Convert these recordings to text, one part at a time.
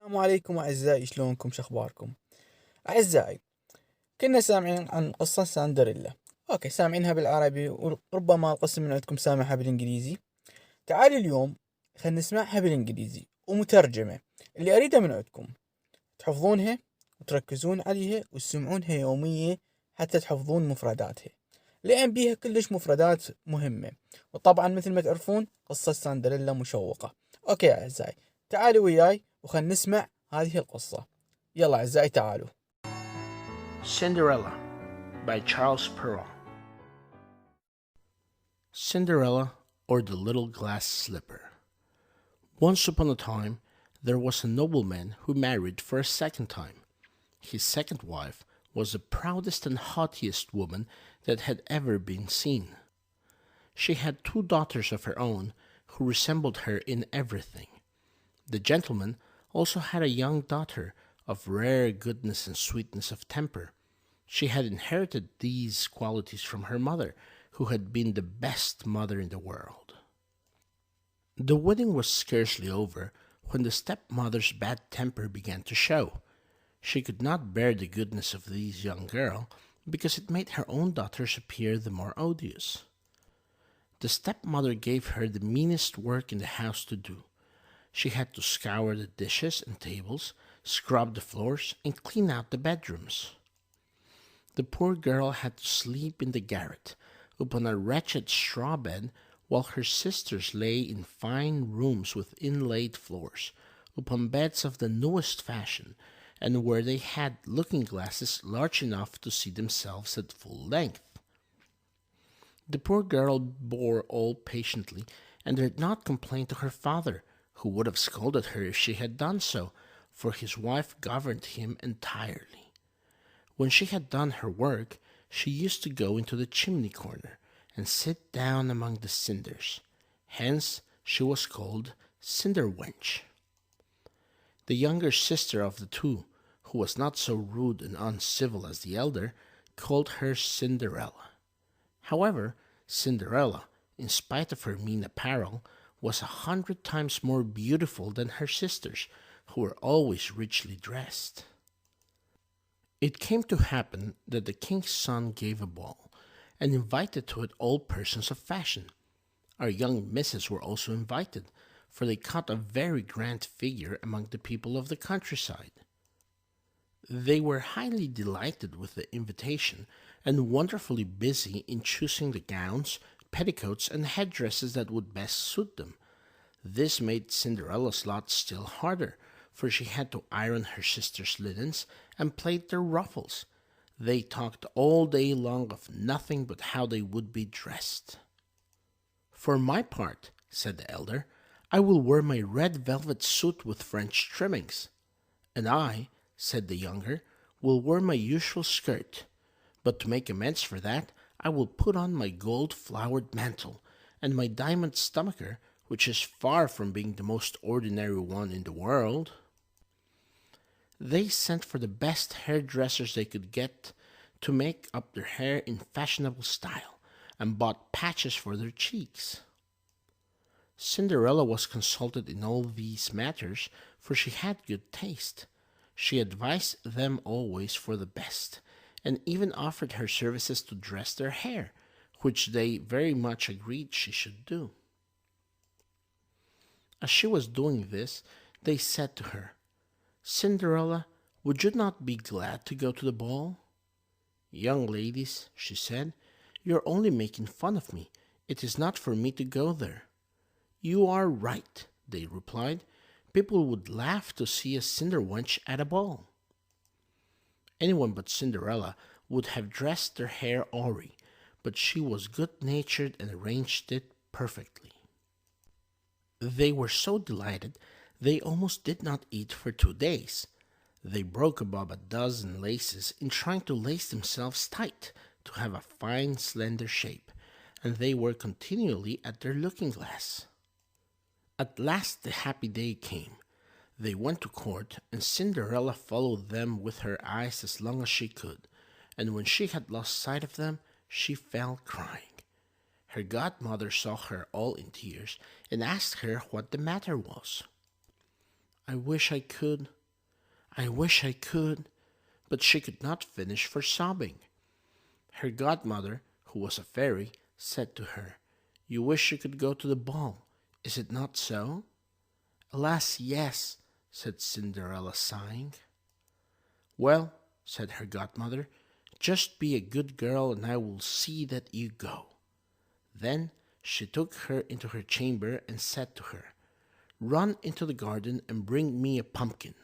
السلام عليكم أعزائي، شلونكم؟ شخباركم؟ أعزائي، كنا سامعين عن قصة ساندرلا. أوكي، سامعينها بالعربي وربما القسم من عندكم سامعها بالإنجليزي. تعالوا اليوم خلينا نسمعها بالإنجليزي ومترجمة. اللي أريده من عندكم تحفظونها وتركزون عليها وتسمعونها يومية حتى تحفظون مفرداتها، لأن بيها كلش مفردات مهمة. وطبعا مثل ما تعرفون قصة ساندرلا مشوقة. أوكي يا أعزائي، تعالوا وياي وخلنا نسمع هذه القصة. يلا أعزائي تعالوا. Cinderella by Charles Perrault. Cinderella, or the Little Glass Slipper. Once upon a time, there was a nobleman who married for a second time. His second wife was the proudest and haughtiest woman that had ever been seen. She had two daughters of her own who resembled her in everything. The gentleman also had a young daughter of rare goodness and sweetness of temper. She had inherited these qualities from her mother, who had been the best mother in the world. The wedding was scarcely over when the stepmother's bad temper began to show. She could not bear the goodness of this young girl, because it made her own daughters appear the more odious. The stepmother gave her the meanest work in the house to do. She had to scour the dishes and tables, scrub the floors, and clean out the bedrooms. The poor girl had to sleep in the garret, upon a wretched straw bed, while her sisters lay in fine rooms with inlaid floors, upon beds of the newest fashion, and where they had looking-glasses large enough to see themselves at full length. The poor girl bore all patiently, and did not complain to her father, who would have scolded her if she had done so, for his wife governed him entirely. When she had done her work, she used to go into the chimney corner, and sit down among the cinders. Hence she was called Cinder Wench. The younger sister of the two, who was not so rude and uncivil as the elder, called her Cinderella. However, Cinderella, in spite of her mean apparel, was 100 times more beautiful than her sisters, who were always richly dressed. It came to happen that the king's son gave a ball, and invited to it all persons of fashion. Our young misses were also invited, for they cut a very grand figure among the people of the countryside. They were highly delighted with the invitation, and wonderfully busy in choosing the gowns, petticoats, and headdresses that would best suit them. This made Cinderella's lot still harder, for she had to iron her sisters' linens and plait their ruffles. They talked all day long of nothing but how they would be dressed. "For my part," said the elder, "I will wear my red velvet suit with French trimmings." "And I," said the younger, "will wear my usual skirt. But to make amends for that, I will put on my gold-flowered mantle, and my diamond stomacher, which is far from being the most ordinary one in the world." They sent for the best hairdressers they could get to make up their hair in fashionable style, and bought patches for their cheeks. Cinderella was consulted in all these matters, for she had good taste. She advised them always for the best, and even offered her services to dress their hair, which they very much agreed she should do. As she was doing this, they said to her, "Cinderella, would you not be glad to go to the ball?" "Young ladies," she said, "you are only making fun of me. It is not for me to go there." "You are right," they replied. "People would laugh to see a cinder wench at a ball." Anyone but Cinderella would have dressed their hair awry, but she was good-natured and arranged it perfectly. They were so delighted they almost did not eat for 2 days. They broke above a dozen laces in trying to lace themselves tight to have a fine slender shape, and they were continually at their looking-glass. At last the happy day came. They went to court, and Cinderella followed them with her eyes as long as she could, and when she had lost sight of them, she fell crying. Her godmother saw her all in tears, and asked her what the matter was. I wish I could. I wish I could. But she could not finish for sobbing. Her godmother, who was a fairy, said to her, You wish you could go to the ball, is it not so? Alas, yes, said Cinderella, sighing. Well, said her godmother, just be a good girl and I will see that you go. Then she took her into her chamber and said to her, Run into the garden and bring me a pumpkin.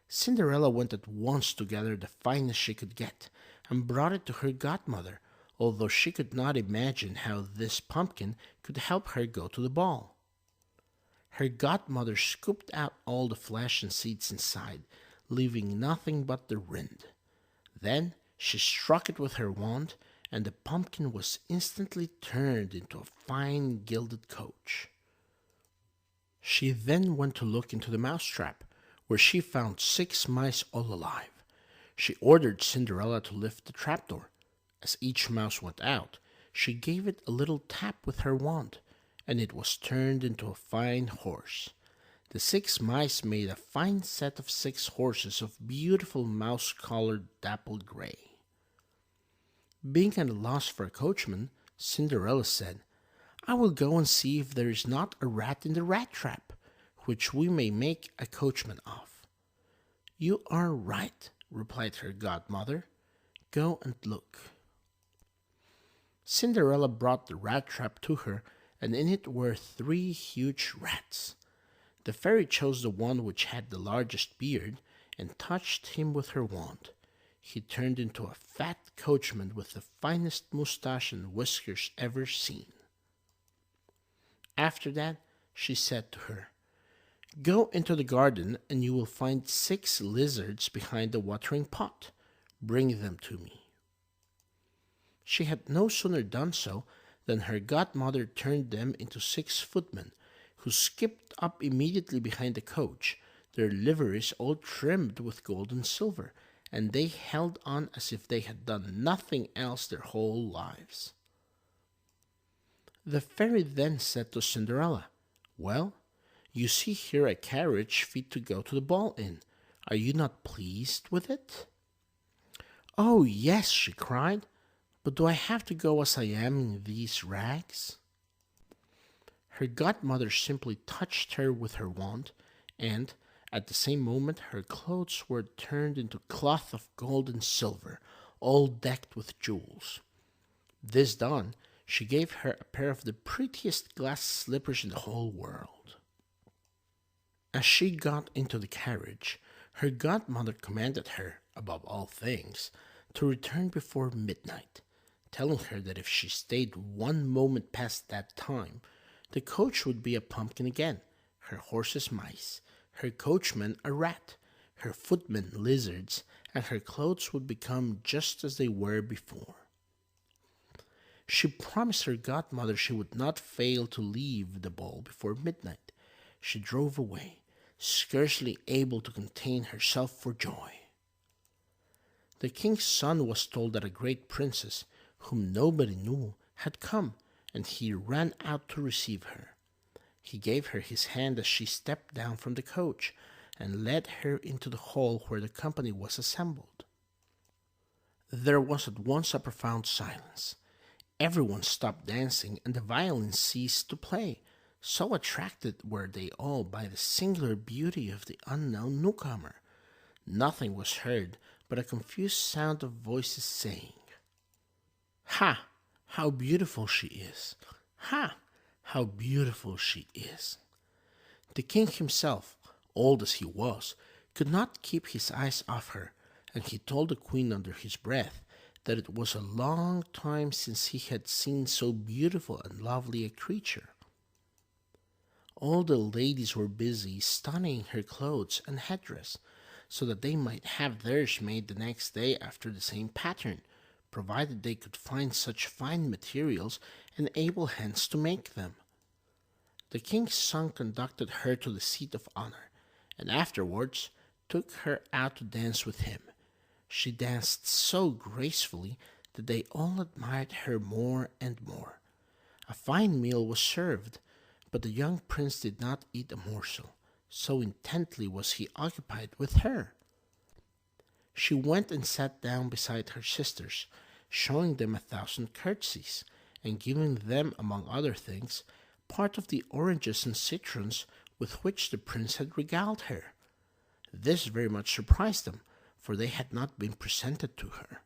Cinderella went at once to gather the finest she could get and brought it to her godmother, although she could not imagine how this pumpkin could help her go to the ball. Her godmother scooped out all the flesh and seeds inside, leaving nothing but the rind. Then she struck it with her wand, and the pumpkin was instantly turned into a fine gilded coach. She then went to look into the mousetrap, where she found 6 mice all alive. She ordered Cinderella to lift the trapdoor. As each mouse went out, she gave it a little tap with her wand, and it was turned into a fine horse. The 6 mice made a fine set of 6 horses of beautiful mouse-colored dappled gray. Being at a loss for a coachman, Cinderella said, I will go and see if there is not a rat in the rat trap, which we may make a coachman of. You are right, replied her godmother. Go and look. Cinderella brought the rat trap to her, and in it were 3 huge rats. The fairy chose the one which had the largest beard, and touched him with her wand. He turned into a fat coachman with the finest moustache and whiskers ever seen. After that, she said to her, Go into the garden, and you will find 6 lizards behind the watering pot. Bring them to me. She had no sooner done so than her godmother turned them into 6 footmen, who skipped up immediately behind the coach, their liveries all trimmed with gold and silver, and they held on as if they had done nothing else their whole lives. The fairy then said to Cinderella, Well, you see here a carriage fit to go to the ball in. Are you not pleased with it? Oh, yes, she cried, but do I have to go as I am in these rags? Her godmother simply touched her with her wand, and at the same moment her clothes were turned into cloth of gold and silver, all decked with jewels. This done, she gave her a pair of the prettiest glass slippers in the whole world. As she got into the carriage, her godmother commanded her, above all things, to return before midnight, telling her that if she stayed 1 moment past that time, the coach would be a pumpkin again, her horses mice, her coachman a rat, her footmen lizards, and her clothes would become just as they were before. She promised her godmother she would not fail to leave the ball before midnight. She drove away, scarcely able to contain herself for joy. The king's son was told that a great princess, whom nobody knew, had come, and he ran out to receive her. He gave her his hand as she stepped down from the coach, and led her into the hall where the company was assembled. There was at once a profound silence. Everyone stopped dancing, and the violins ceased to play, so attracted were they all by the singular beauty of the unknown newcomer. Nothing was heard but a confused sound of voices saying, Ha! How beautiful she is! Ha! How beautiful she is! The king himself, old as he was, could not keep his eyes off her, and he told the queen under his breath that it was a long time since he had seen so beautiful and lovely a creature. All the ladies were busy studying her clothes and headdress, so that they might have theirs made the next day after the same pattern, provided they could find such fine materials and able hands to make them. The king's son conducted her to the seat of honor, and afterwards took her out to dance with him. She danced so gracefully that they all admired her more and more. A fine meal was served, but the young prince did not eat a morsel, so intently was he occupied with her. She went and sat down beside her sisters, showing them 1,000 curtsies, and giving them, among other things, part of the oranges and citrons with which the prince had regaled her. This very much surprised them, for they had not been presented to her.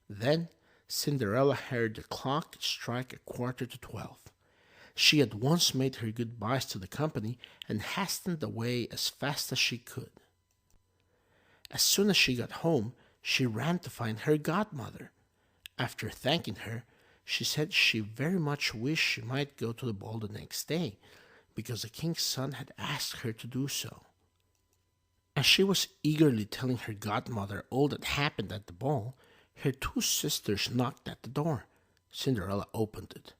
Then Cinderella heard the clock strike 11:45. She at once made her goodbyes to the company and hastened away as fast as she could. As soon as she got home, she ran to find her godmother. After thanking her, she said she very much wished she might go to the ball the next day, because the king's son had asked her to do so. As she was eagerly telling her godmother all that happened at the ball, her two sisters knocked at the door. Cinderella opened it.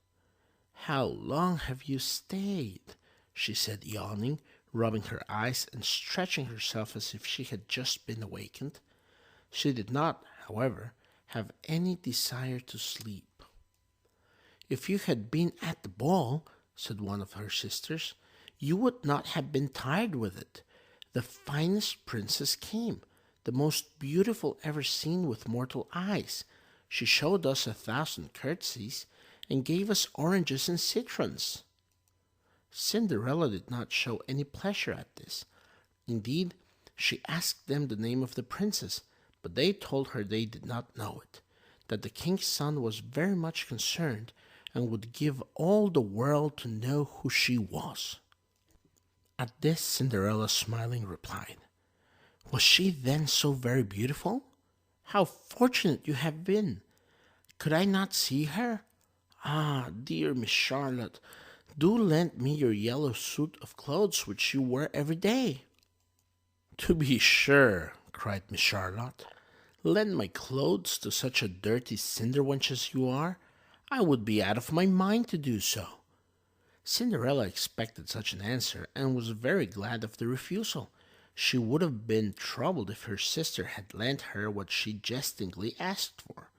"How long have you stayed?" she said, yawning, rubbing her eyes and stretching herself as if she had just been awakened. She did not, however, have any desire to sleep. "If you had been at the ball," said one of her sisters, "you would not have been tired with it. The finest princess came, the most beautiful ever seen with mortal eyes. She showed us 1,000 curtsies, and gave us oranges and citrons." Cinderella did not show any pleasure at this. Indeed, she asked them the name of the princess, but they told her they did not know it, that the king's son was very much concerned, and would give all the world to know who she was. At this, Cinderella, smiling, replied, "Was she then so very beautiful? How fortunate you have been! Could I not see her? Ah, dear Miss Charlotte, do lend me your yellow suit of clothes which you wear every day." "To be sure," cried Miss Charlotte. "Lend my clothes to such a dirty cinder-wench as you are? I would be out of my mind to do so." Cinderella expected such an answer, and was very glad of the refusal. She would have been troubled if her sister had lent her what she jestingly asked for.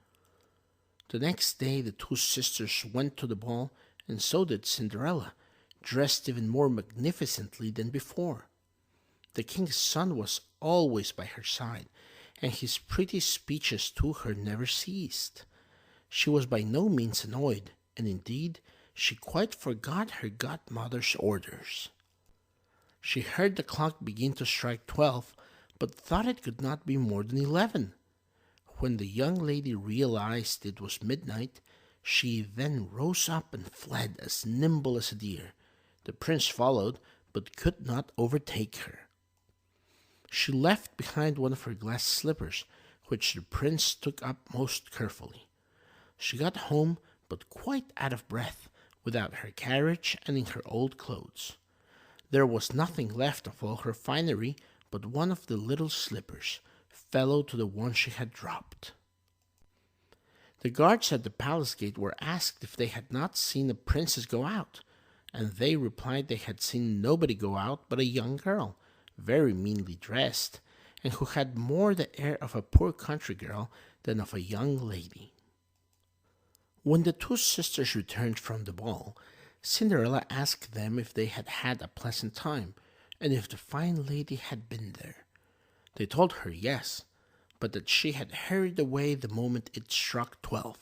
The next day the two sisters went to the ball, and so did Cinderella, dressed even more magnificently than before. The king's son was always by her side, and his pretty speeches to her never ceased. She was by no means annoyed, and indeed she quite forgot her godmother's orders. She heard the clock begin to strike 12, but thought it could not be more than 11. When the young lady realized it was midnight, she then rose up and fled as nimble as a deer. The prince followed, but could not overtake her. She left behind one of her glass slippers, which the prince took up most carefully. She got home, but quite out of breath, without her carriage and in her old clothes. There was nothing left of all her finery but one of the little slippers, fellow to the one she had dropped. The guards at the palace gate were asked if they had not seen a princess go out, and they replied they had seen nobody go out but a young girl, very meanly dressed, and who had more the air of a poor country girl than of a young lady. When the two sisters returned from the ball, Cinderella asked them if they had had a pleasant time, and if the fine lady had been there. They told her yes, but that she had hurried away the moment it struck 12.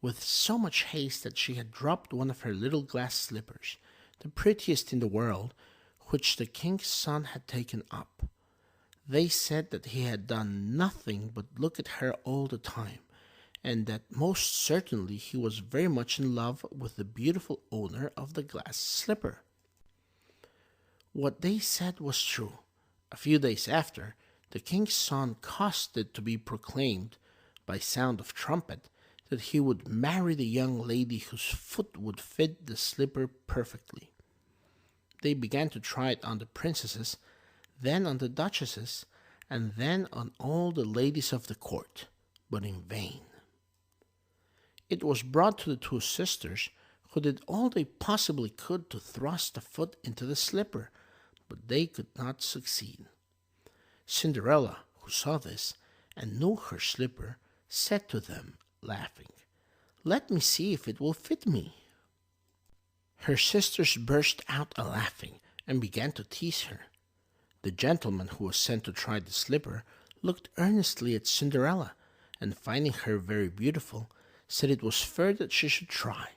With so much haste that she had dropped one of her little glass slippers, the prettiest in the world, which the king's son had taken up. They said that he had done nothing but look at her all the time, and that most certainly he was very much in love with the beautiful owner of the glass slipper. What they said was true. A few days after, the king's son caused it to be proclaimed, by sound of trumpet, that he would marry the young lady whose foot would fit the slipper perfectly. They began to try it on the princesses, then on the duchesses, and then on all the ladies of the court, but in vain. It was brought to the two sisters, who did all they possibly could to thrust a foot into the slipper, but they could not succeed. Cinderella, who saw this, and knew her slipper, said to them, laughing, "Let me see if it will fit me." Her sisters burst out a-laughing, and began to tease her. The gentleman who was sent to try the slipper looked earnestly at Cinderella, and finding her very beautiful, said it was fair that she should try,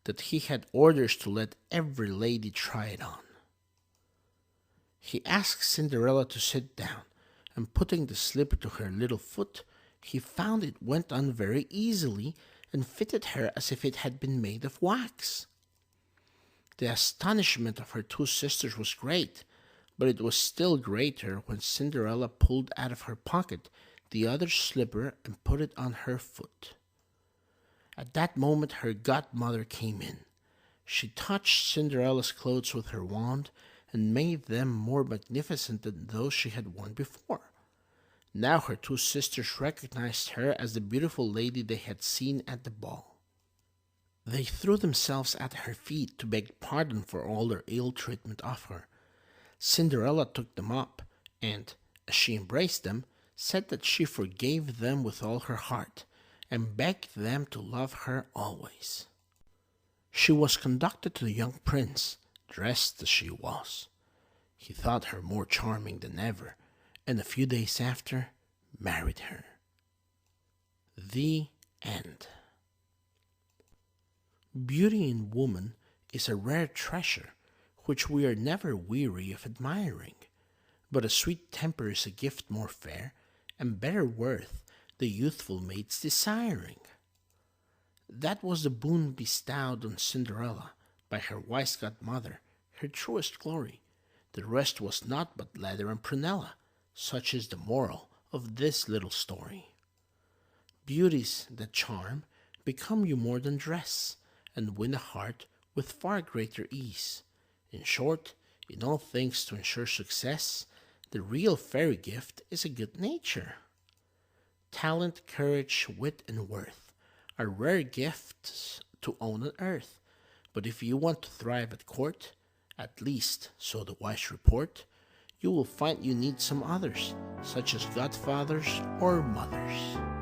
that he had orders to let every lady try it on. He asked Cinderella to sit down, and putting the slipper to her little foot, he found it went on very easily and fitted her as if it had been made of wax. The astonishment of her two sisters was great, but it was still greater when Cinderella pulled out of her pocket the other slipper and put it on her foot. At that moment her godmother came in. She touched Cinderella's clothes with her wand and made them more magnificent than those she had worn before. Now her two sisters recognized her as the beautiful lady they had seen at the ball. They threw themselves at her feet to beg pardon for all their ill treatment of her. Cinderella took them up, and, as she embraced them, said that she forgave them with all her heart, and begged them to love her always. She was conducted to the young prince, dressed as she was. He thought her more charming than ever, and a few days after married her. The end. Beauty in woman is a rare treasure which we are never weary of admiring, but a sweet temper is a gift more fair and better worth the youthful maid's desiring. That was the boon bestowed on Cinderella by her wise godmother, her truest glory. The rest was naught but leather and prunella. Such is the moral of this little story. Beauties that charm become you more than dress, and win a heart with far greater ease. In short, in all things to ensure success, the real fairy gift is a good nature. Talent, courage, wit, and worth are rare gifts to own on earth, but if you want to thrive at court, at least, so the wise report, you will find you need some others, such as godfathers or mothers.